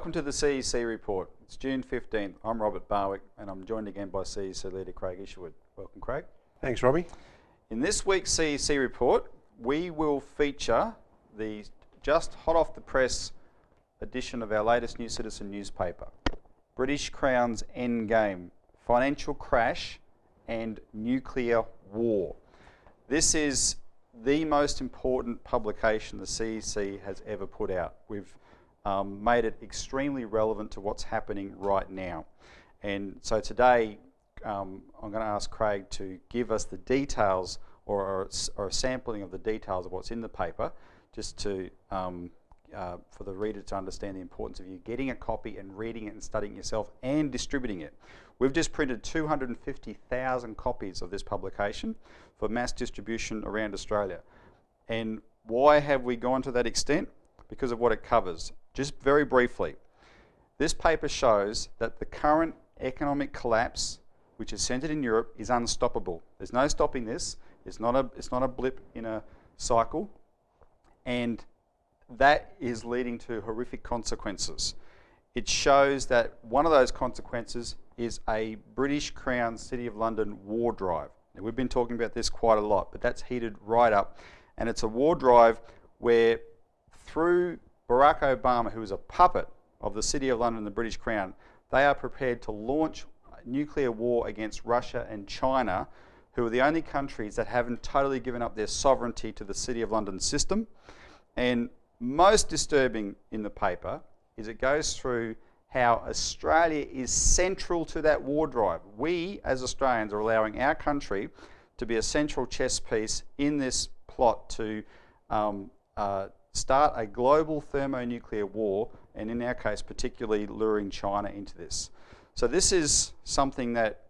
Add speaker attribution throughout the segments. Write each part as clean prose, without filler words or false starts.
Speaker 1: Welcome to the CEC Report. It's June 15th. I'm Robert Barwick and I'm joined again by CEC leader Craig Isherwood. Welcome, Craig.
Speaker 2: Thanks, Robbie.
Speaker 1: In this week's CEC Report, we will feature the just hot off the press edition of our latest New Citizen newspaper, British Crown's Endgame, Financial Crash and Nuclear War. This is the most important publication the CEC has ever put out. We've made it extremely relevant to what's happening right now. And so today, I'm going to ask Craig to give us the details or a sampling of the details of what's in the paper, just to for the reader to understand the importance of you getting a copy and reading it and studying it yourself and distributing it. We've just printed 250,000 copies of this publication for mass distribution around Australia. And why have we gone to that extent? Because of what it covers. Just very briefly, this paper shows that the current economic collapse, which is centred in Europe, is unstoppable. There's no stopping this. It's not a blip in a cycle, and that is leading to horrific consequences. It shows that one of those consequences is a British Crown City of London war drive. Now, we've been talking about this quite a lot, but that's heated right up, and it's a war drive where through Barack Obama, who is a puppet of the City of London and the British Crown, they are prepared to launch a nuclear war against Russia and China, who are the only countries that haven't totally given up their sovereignty to the City of London system. And most disturbing in the paper is it goes through how Australia is central to that war drive. We, as Australians, are allowing our country to be a central chess piece in this plot to start a global thermonuclear war, and in our case particularly luring China into this. So this is something that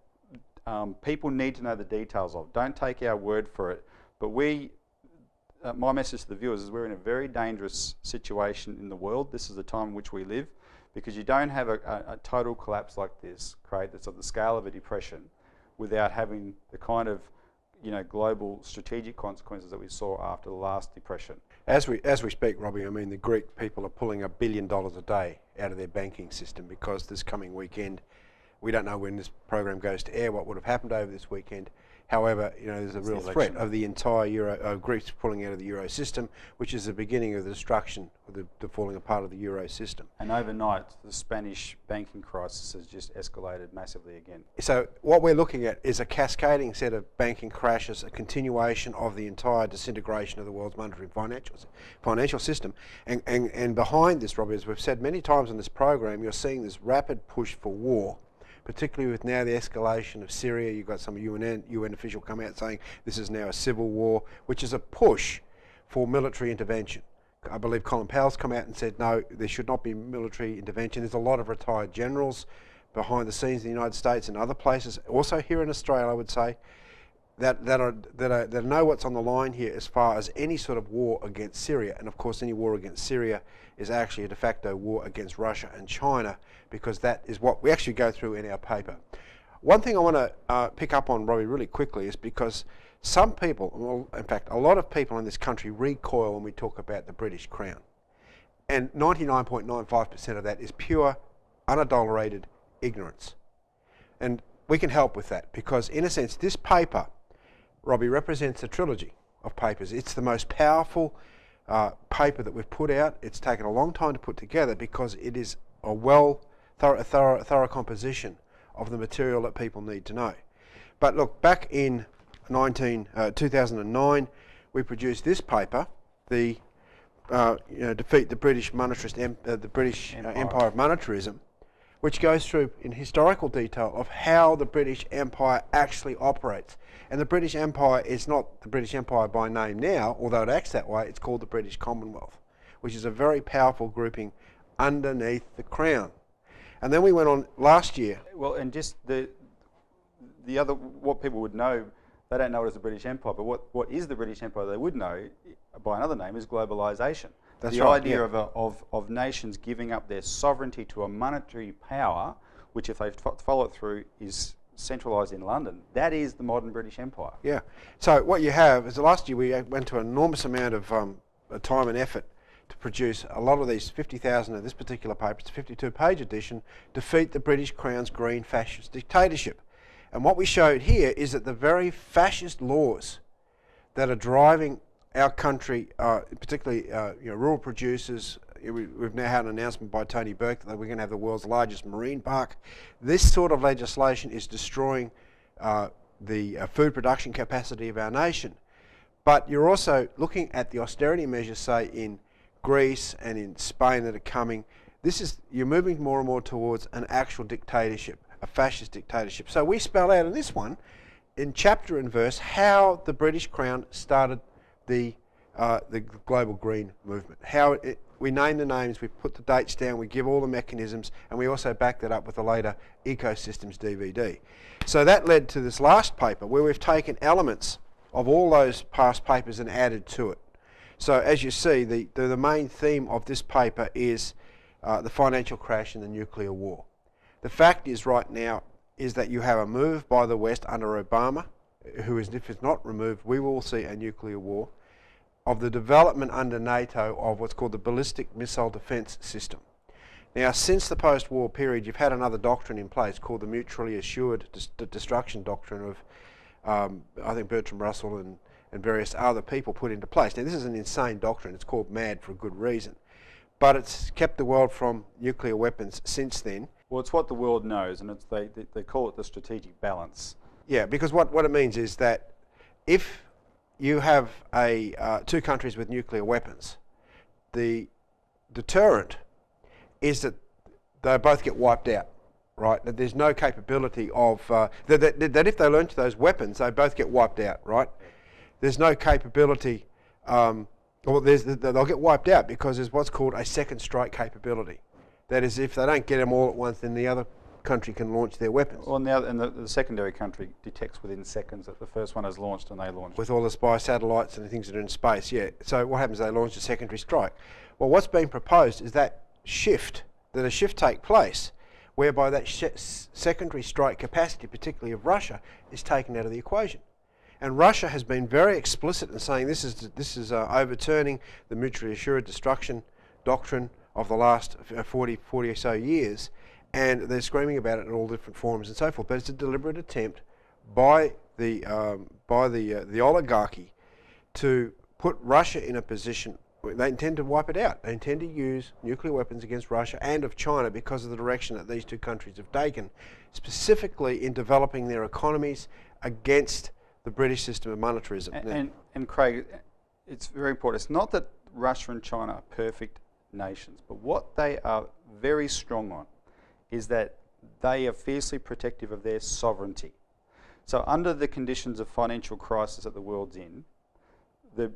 Speaker 1: people need to know the details of. Don't take our word for it, but my message to the viewers is we're in a very dangerous situation in the world. This is the time in which we live, because you don't have a total collapse like this, Craig, that's of the scale of a depression, without having the kind of global strategic consequences that we saw after the last depression.
Speaker 2: As we speak, Robbie, I mean, the Greek people are pulling $1 billion a day out of their banking system because this coming weekend, we don't know when this program goes to air, what would have happened over this weekend. However, there's a real threat of the entire Greece pulling out of the Euro system, which is the beginning of the destruction, of the falling apart of the Euro system.
Speaker 1: And overnight, the Spanish banking crisis has just escalated massively again.
Speaker 2: So what we're looking at is a cascading set of banking crashes, a continuation of the entire disintegration of the world's monetary financial system. And behind this, Robbie, as we've said many times in this program, you're seeing this rapid push for war, particularly with now the escalation of Syria. You've got some UN official come out saying this is now a civil war, which is a push for military intervention. I believe Colin Powell's come out and said, no, there should not be military intervention. There's a lot of retired generals behind the scenes in the United States and other places, also here in Australia, I would say, that know what's on the line here as far as any sort of war against Syria. And of course, any war against Syria is actually a de facto war against Russia and China, because that is what we actually go through in our paper. One thing I want to pick up on, Robbie, really quickly is because some people, well, in fact, a lot of people in this country recoil when we talk about the British Crown. And 99.95% of that is pure, unadulterated ignorance. And we can help with that because, in a sense, this paper, Robbie, represents a trilogy of papers. It's the most powerful paper that we've put out. It's taken a long time to put together because it is a thorough composition of the material that people need to know. But look, back in 2009, we produced this paper, the Defeat the British Empire of Monetarism, which goes through in historical detail of how the British Empire actually operates. And the British Empire is not the British Empire by name now, although it acts that way. It's called the British Commonwealth, which is a very powerful grouping underneath the Crown. And then we went on last year.
Speaker 1: Well, and just the other, what people would know, they don't know it as the British Empire, but what is the British Empire they would know by another name is globalisation.
Speaker 2: That's
Speaker 1: the
Speaker 2: right,
Speaker 1: idea
Speaker 2: yeah.
Speaker 1: of nations giving up their sovereignty to a monetary power, which if they follow it through is centralised in London. That is the modern British Empire.
Speaker 2: Yeah. So what you have is last year we went to an enormous amount of time and effort to produce a lot of these 50,000 of this particular paper, it's a 52-page edition, Defeat the British Crown's Green Fascist Dictatorship. And what we showed here is that the very fascist laws that are driving our country, particularly rural producers, we've now had an announcement by Tony Burke that we're going to have the world's largest marine park. This sort of legislation is destroying the food production capacity of our nation. But you're also looking at the austerity measures, say, in Greece and in Spain that are coming. You're moving more and more towards an actual dictatorship, a fascist dictatorship. So we spell out in this one, in chapter and verse, how the British Crown started the global green movement. We name the names, we put the dates down, we give all the mechanisms, and we also back that up with a later Ecosystems DVD. So that led to this last paper where we've taken elements of all those past papers and added to it. So as you see, the main theme of this paper is the financial crash and the nuclear war. The fact is right now is that you have a move by the West under Obama, who is, if it's not removed, we will see a nuclear war, of the development under NATO of what's called the ballistic missile defence system. Now, since the post-war period, you've had another doctrine in place called the mutually assured destruction doctrine of, I think, Bertrand Russell and various other people put into place. Now, this is an insane doctrine. It's called MAD for a good reason. But it's kept the world from nuclear weapons since then.
Speaker 1: Well, it's what the world knows, and they call it the strategic balance.
Speaker 2: Yeah, because what it means is that if you have two countries with nuclear weapons, the deterrent is that they both get wiped out, right? That there's no capability of, that if they learn to those weapons, they both get wiped out, right? There's no capability, they'll get wiped out because there's what's called a second strike capability. That is, if they don't get them all at once, then the other country can launch their weapons.
Speaker 1: Well, now, and the secondary country detects within seconds that the first one has launched and they launch.
Speaker 2: With all the spy satellites and the things that are in space, yeah. So what happens? They launch a secondary strike. Well, what's being proposed is that a shift take place whereby that secondary strike capacity, particularly of Russia, is taken out of the equation. And Russia has been very explicit in saying this is overturning the mutually assured destruction doctrine of the last 40 or so years, and they're screaming about it in all different forms and so forth. But it's a deliberate attempt by the oligarchy to put Russia in a position where they intend to wipe it out. They intend to use nuclear weapons against Russia and of China because of the direction that these two countries have taken, specifically in developing their economies against the British system of monetarism.
Speaker 1: And Craig, it's very important. It's not that Russia and China are perfect nations, but what they are very strong on is that they are fiercely protective of their sovereignty. So under the conditions of financial crisis that the world's in, the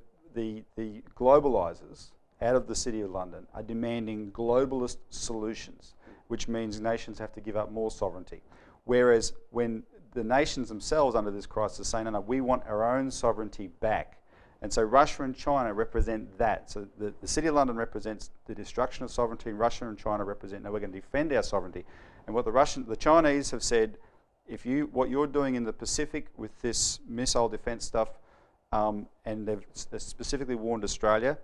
Speaker 1: globalisers out of the City of London are demanding globalist solutions, which means nations have to give up more sovereignty. Whereas when the nations themselves under this crisis say, no, we want our own sovereignty back. And so Russia and China represent that. So the City of London represents the destruction of sovereignty, and Russia and China represent, no, we're going to defend our sovereignty. And what the Chinese have said, what you're doing in the Pacific with this missile defence stuff, and they've specifically warned Australia,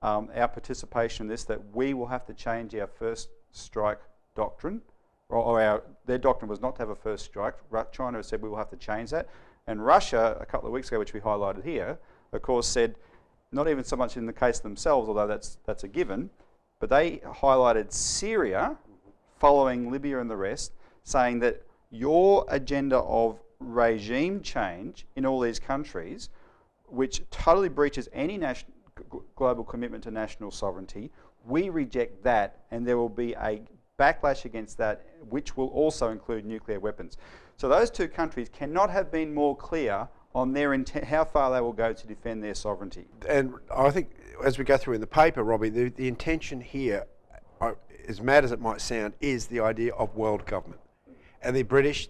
Speaker 1: our participation in this, that we will have to change our first strike doctrine, their doctrine was not to have a first strike. China has said we will have to change that. And Russia, a couple of weeks ago, which we highlighted here, of course said, not even so much in the case themselves, although that's a given, but they highlighted Syria, following Libya and the rest, saying that your agenda of regime change in all these countries, which totally breaches any global commitment to national sovereignty, we reject that, and there will be a backlash against that, which will also include nuclear weapons. So those two countries cannot have been more clear on their intent, how far they will go to defend their sovereignty. And
Speaker 2: I think, as we go through in the paper, Robbie, the intention here, as mad as it might sound, is the idea of world government. And the British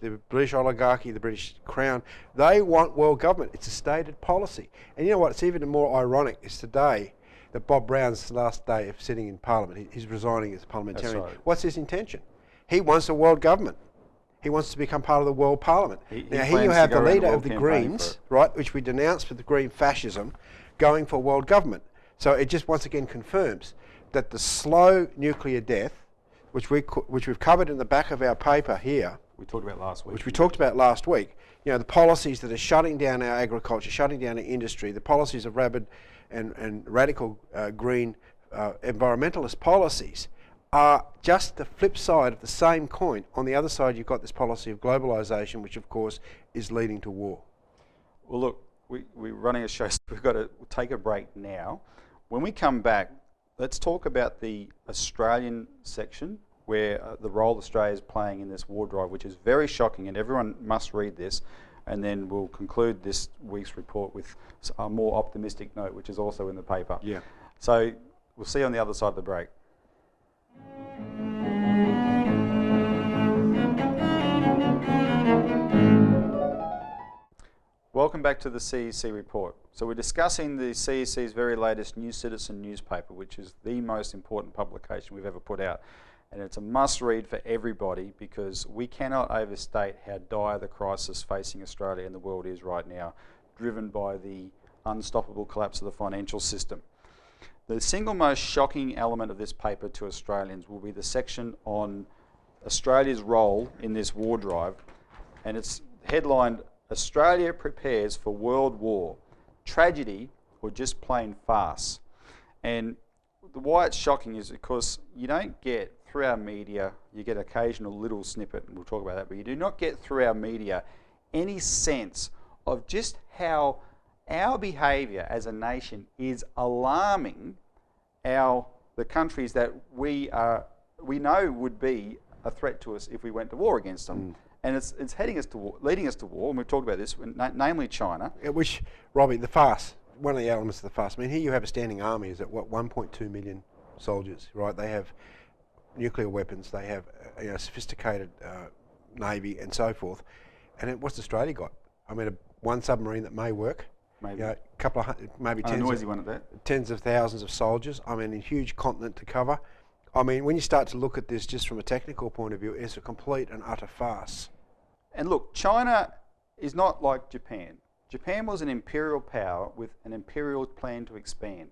Speaker 2: oligarchy, the British Crown, they want world government. It's a stated policy. And you know what, it's even more ironic is today that Bob Brown's last day of sitting in Parliament, he's resigning as a parliamentarian.
Speaker 1: That's right.
Speaker 2: What's his intention? He wants a world government. He wants to become part of the world parliament. Now here you have the leader of the Greens, right, which we denounced for the green fascism, going for world government. So it just once again confirms that the slow nuclear death, which we've covered in the back of our paper here,
Speaker 1: We talked about last week.
Speaker 2: which we talked about last week, you know, the policies that are shutting down our agriculture, shutting down our industry, the policies of rabid and radical green environmentalist policies are just the flip side of the same coin. On the other side, you've got this policy of globalisation, which of course is leading to war.
Speaker 1: Well, look, we're running a show, so we've got to take a break now. When we come back, let's talk about the Australian section, where the role Australia is playing in this war drive, which is very shocking, and everyone must read this. And then we'll conclude this week's report with a more optimistic note, which is also in the paper.
Speaker 2: Yeah.
Speaker 1: So we'll see you on the other side of the break. Welcome back to the CEC Report. So we're discussing the CEC's very latest New Citizen newspaper, which is the most important publication we've ever put out. And it's a must-read for everybody, because we cannot overstate how dire the crisis facing Australia and the world is right now, driven by the unstoppable collapse of the financial system. The single most shocking element of this paper to Australians will be the section on Australia's role in this war drive, and it's headlined, "Australia prepares for world war, tragedy or just plain farce." And why it's shocking is because you don't get, through our media, you get occasional little snippet, and we'll talk about that, but you do not get through our media any sense of just how our behaviour as a nation is alarming the countries that we know would be a threat to us if we went to war against them. And it's heading us to war, leading us to war, and we've talked about this, namely China.
Speaker 2: Which, Robbie, the farce, one of the elements of the farce, I mean, here you have a standing army, is at what, 1.2 million soldiers, right? They have nuclear weapons, they have sophisticated navy and so forth. And what's Australia got? I mean, one submarine that may work,
Speaker 1: Maybe.
Speaker 2: a couple of hundred, maybe tens of thousands of soldiers. I mean, a huge continent to cover. I mean, when you start to look at this just from a technical point of view, it's a complete and utter farce.
Speaker 1: And look, China is not like Japan. Japan was an imperial power with an imperial plan to expand.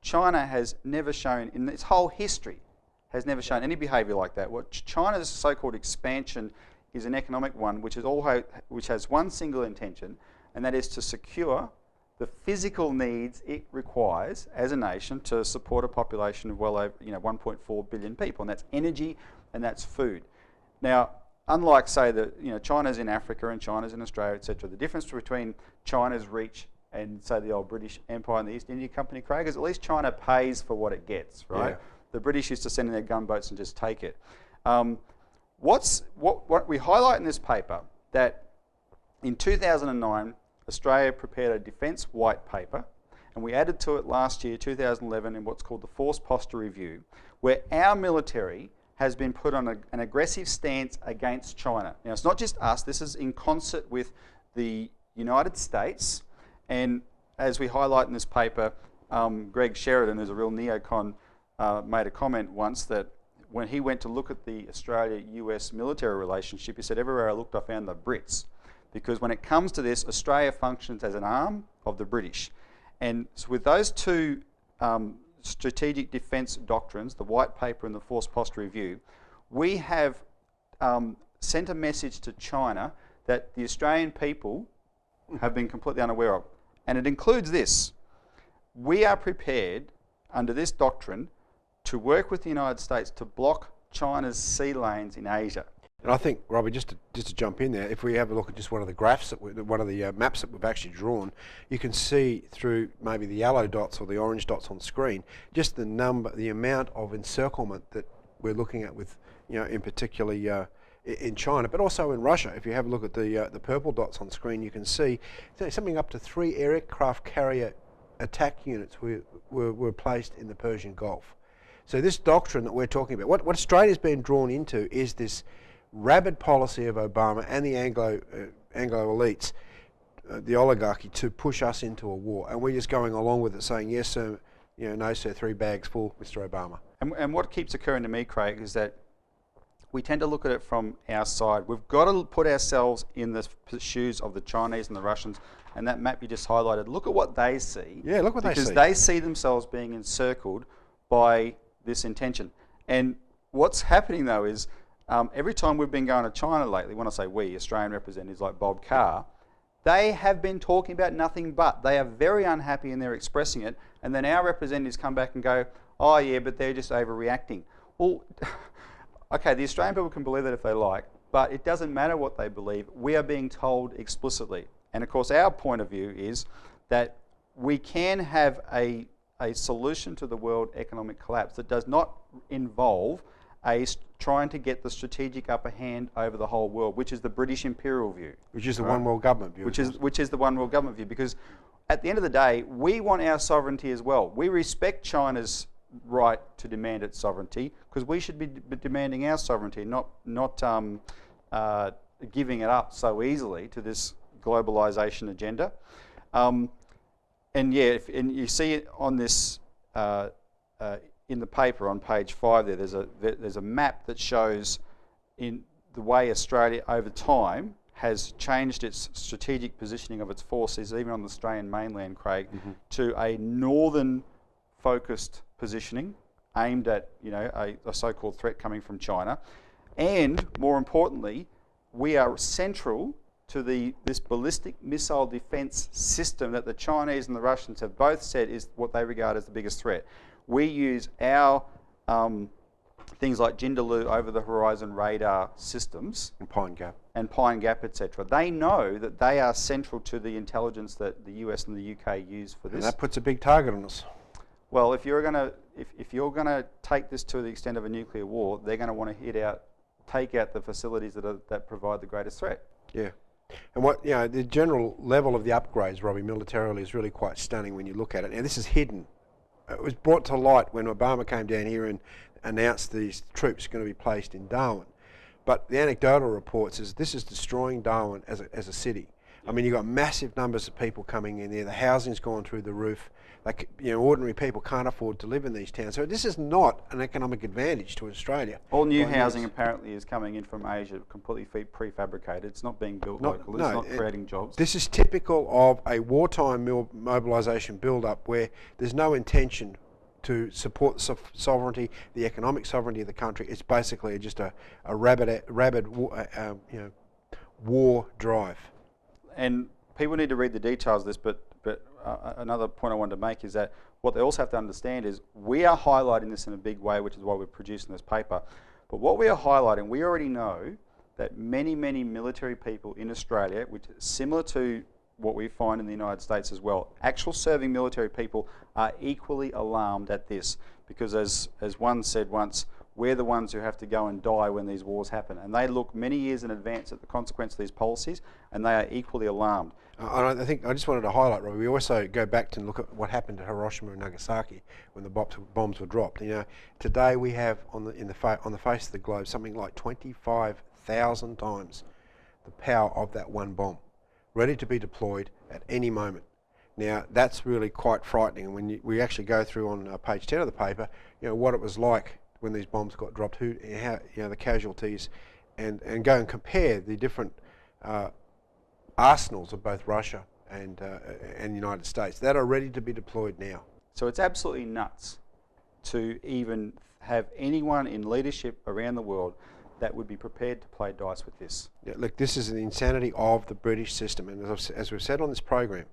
Speaker 1: China has never shown, in its whole history, has never shown any behaviour like that. What China's so-called expansion is an economic one, which has one single intention, and that is to secure the physical needs it requires as a nation to support a population of well over 1.4 billion people, and that's energy and that's food. Now, unlike, say, China's in Africa and China's in Australia, etc., the difference between China's reach and, say, the old British Empire and the East India Company, Craig, is at least China pays for what it gets, right? Yeah. The British used to send in their gunboats and just take it. What we highlight in this paper, that in 2009, Australia prepared a defence white paper, and we added to it last year, 2011, in what's called the Force Posture Review, where our military has been put on an aggressive stance against China. Now, it's not just us, this is in concert with the United States, and as we highlight in this paper, Greg Sheridan, who's a real neocon, made a comment once that when he went to look at the Australia-US military relationship, he said, everywhere I looked I found the Brits. Because when it comes to this, Australia functions as an arm of the British. And so with those two strategic defence doctrines, the White Paper and the Force Posture Review, we have sent a message to China that the Australian people have been completely unaware of. And it includes this: we are prepared, under this doctrine, to work with the United States to block China's sea lanes in Asia.
Speaker 2: And I think, Robbie, just to jump in there, if we have a look at just one of the graphs, one of the maps that we've actually drawn, you can see through maybe the yellow dots or the orange dots on screen, just the amount of encirclement that we're looking at with, in particularly in China, but also in Russia. If you have a look at the purple dots on screen, you can see something up to 3 aircraft carrier attack units were placed in the Persian Gulf. So this doctrine that we're talking about, what Australia's been drawn into is this rabid policy of Obama and the Anglo elites, the oligarchy, to push us into a war, and we're just going along with it, saying yes sir, no sir, 3 bags full, Mr. Obama. And
Speaker 1: what keeps occurring to me, Craig, is that we tend to look at it from our side. We've got to put ourselves in the shoes of the Chinese and the Russians, and that map you just highlighted, look at what they see.
Speaker 2: Yeah, look what they see.
Speaker 1: Because they see themselves being encircled by this intention. And what's happening though is every time we've been going to China lately, when I say we, Australian representatives like Bob Carr, they have been talking about nothing but. They are very unhappy and they're expressing it. And then our representatives come back and go, oh yeah, but they're just overreacting. Well, okay, the Australian people can believe that if they like, but it doesn't matter what they believe. We are being told explicitly. And of course, our point of view is that we can have a solution to the world economic collapse that does not involve trying to get the strategic upper hand over the whole world, which is the British imperial view.
Speaker 2: Which is the one world government view.
Speaker 1: Which is the one world government view, because at the end of the day, we want our sovereignty as well. We respect China's right to demand its sovereignty, because we should be demanding our sovereignty, not giving it up so easily to this globalisation agenda. And yeah, and you see it on this in the paper on page 5 there. There's a map that shows in the way Australia over time has changed its strategic positioning of its forces, even on the Australian mainland, Craig, to a northern focused positioning aimed at a so-called threat coming from China, and more importantly, we are central to this ballistic missile defence system that the Chinese and the Russians have both said is what they regard as the biggest threat. We use our things like Jindalu over-the-horizon radar systems
Speaker 2: And Pine
Speaker 1: Gap, etc. They know that they are central to the intelligence that the US and the UK use for this.
Speaker 2: And that puts a big target on us.
Speaker 1: Well, if you're going to take this to the extent of a nuclear war, they're going to want to take out the facilities that provide the greatest threat.
Speaker 2: Yeah. And the general level of the upgrades, Robbie, militarily is really quite stunning when you look at it. Now, this is hidden. It was brought to light when Obama came down here and announced these troops are going to be placed in Darwin. But the anecdotal reports is this is destroying Darwin as a city. I mean, you've got massive numbers of people coming in there. The housing's gone through the roof. Like, ordinary people can't afford to live in these towns. So this is not an economic advantage to Australia.
Speaker 1: All new housing apparently is coming in from Asia, completely prefabricated. It's not being built locally. It's not creating jobs.
Speaker 2: This is typical of a wartime mobilisation build-up where there's no intention to support the sovereignty, the economic sovereignty of the country. It's basically just a rabid war drive.
Speaker 1: And people need to read the details of this, but another point I wanted to make is that what they also have to understand is we are highlighting this in a big way, which is why we're producing this paper. But what we are highlighting, we already know that many, many military people in Australia, which is similar to what we find in the United States as well, actual serving military people are equally alarmed at this, because as one said once, we're the ones who have to go and die when these wars happen. And they look many years in advance at the consequence of these policies, and they are equally alarmed.
Speaker 2: I think I just wanted to highlight, Robbie, we also go back to look at what happened to Hiroshima and Nagasaki when the bombs were dropped. Today we have on the face of the globe something like 25,000 times the power of that one bomb, ready to be deployed at any moment. Now that's really quite frightening. And when we actually go through on page 10 of the paper, what it was like when these bombs got dropped, how the casualties, and go and compare the different arsenals of both Russia and the United States that are ready to be deployed now.
Speaker 1: So it's absolutely nuts to even have anyone in leadership around the world that would be prepared to play dice with this.
Speaker 2: Yeah, look, this is the insanity of the British system, and as we've said on this program,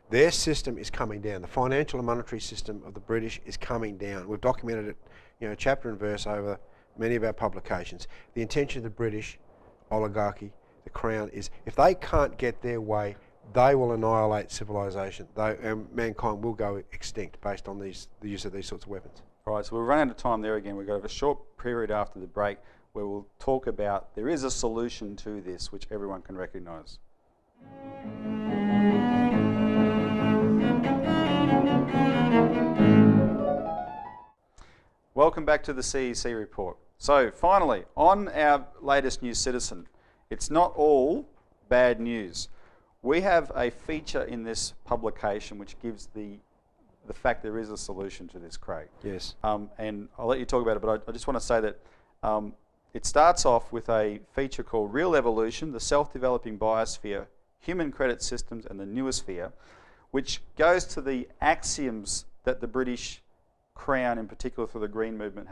Speaker 2: their system is coming down. The financial and monetary system of the British is coming down. We've documented it, chapter and verse over many of our publications. The intention of the British oligarchy, the Crown, is if they can't get their way, they will annihilate civilization. Mankind will go extinct based on the use of these sorts of weapons.
Speaker 1: All right, so we'll run out of time there again. We've got a short period after the break where we'll talk about there is a solution to this which everyone can recognise. Welcome back to the CEC Report. So finally, on our latest New Citizen, it's not all bad news. We have a feature in this publication which gives the fact there is a solution to this, Craig.
Speaker 2: Yes.
Speaker 1: And I'll let you talk about it, but I just want to say that it starts off with a feature called Real Evolution, the Self-Developing Biosphere, Human Credit Systems and the Newosphere, which goes to the axioms that the British Crown in particular through the Green Movement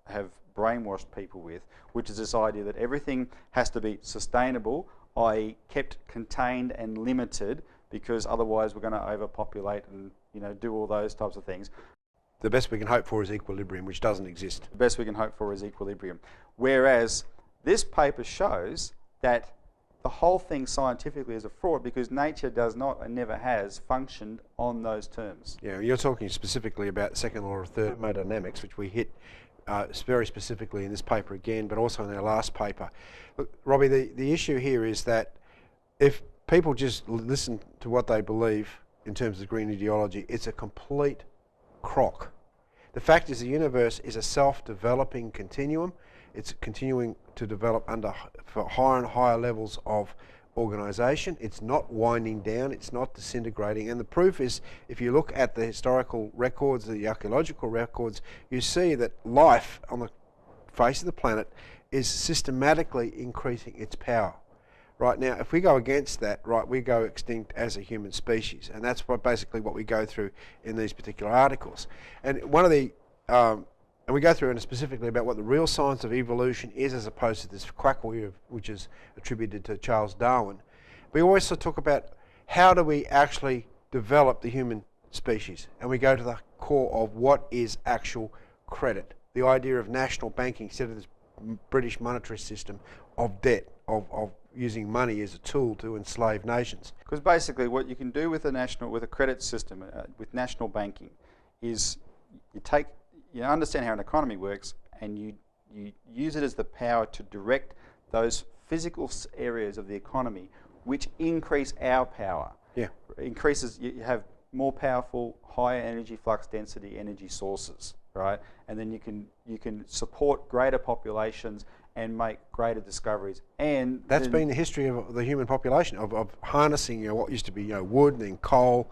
Speaker 1: have brainwashed people with, which is this idea that everything has to be sustainable, i.e. kept contained and limited, because otherwise we're going to overpopulate and do all those types of things.
Speaker 2: The best we can hope for is equilibrium, which doesn't exist.
Speaker 1: The best we can hope for is equilibrium. Whereas this paper shows that the whole thing scientifically is a fraud, because nature does not and never has functioned on those terms.
Speaker 2: Yeah, you're talking specifically about second law of thermodynamics, which we hit very specifically in this paper again, but also in our last paper. Look, Robbie, the issue here is that if people just listen to what they believe in terms of green ideology, it's a complete crock. The fact is the universe is a self-developing continuum. It's continuing to develop for higher and higher levels of organisation. It's not winding down, it's not disintegrating, and the proof is, if you look at the historical records, the archaeological records, you see that life on the face of the planet is systematically increasing its power. Right now, if we go against that, right, we go extinct as a human species, and that's basically what we go through in these particular articles. And one of the and we go through and specifically about what the real science of evolution is, as opposed to this quackery which is attributed to Charles Darwin. We also talk about how do we actually develop the human species, and we go to the core of what is actual credit, the idea of national banking instead of this British monetary system of debt, of using money as a tool to enslave nations.
Speaker 1: Because basically what you can do with a credit system, with national banking, is you understand how an economy works, and you use it as the power to direct those physical areas of the economy which increase our power.
Speaker 2: Yeah.
Speaker 1: Increases, you have more powerful, higher energy flux density energy sources, right? And then you can support greater populations and make greater discoveries. And
Speaker 2: that's been the history of the human population, of harnessing what used to be wood, and then coal,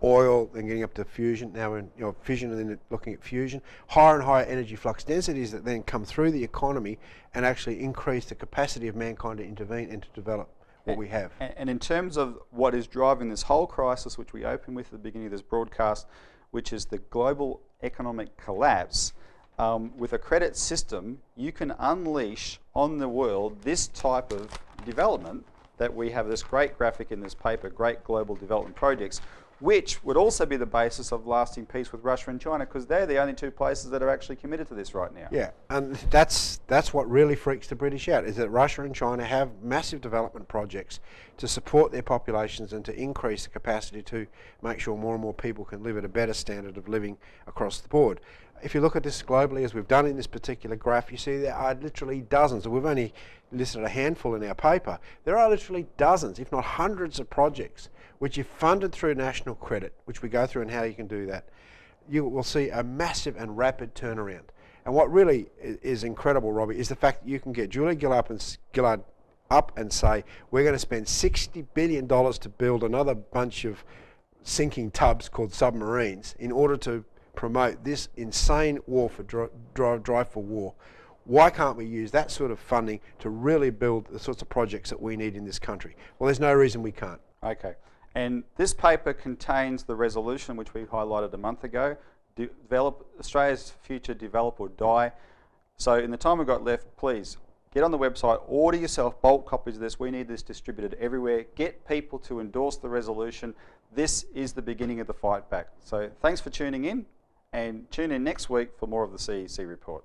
Speaker 2: oil, then getting up to fusion. Now we're in fission, and then looking at fusion. Higher and higher energy flux densities that then come through the economy and actually increase the capacity of mankind to intervene and to develop what we have.
Speaker 1: And in terms of what is driving this whole crisis, which we opened with at the beginning of this broadcast, which is the global economic collapse, with a credit system, you can unleash on the world this type of development that we have, this great graphic in this paper, great global development projects, which would also be the basis of lasting peace with Russia and China, because they're the only two places that are actually committed to this right now.
Speaker 2: Yeah, and that's what really freaks the British out, is that Russia and China have massive development projects to support their populations and to increase the capacity to make sure more and more people can live at a better standard of living across the board. If you look at this globally, as we've done in this particular graph, you see there are literally dozens, and we've only listed a handful in our paper. There are literally dozens, if not hundreds of projects which, if funded through national credit, which we go through and how you can do that, you will see a massive and rapid turnaround. And what really is incredible, Robbie, is the fact that you can get Julia Gillard up and say, we're going to spend $60 billion to build another bunch of sinking tubs called submarines in order to promote this insane war for drive for war. Why can't we use that sort of funding to really build the sorts of projects that we need in this country? Well, there's no reason we can't.
Speaker 1: Okay. And this paper contains the resolution which we highlighted a month ago, develop Australia's future, develop or die. So in the time we've got left, please get on the website, order yourself bulk copies of this. We need this distributed everywhere. Get people to endorse the resolution. This is the beginning of the fight back. So thanks for tuning in, and tune in next week for more of the CEC Report.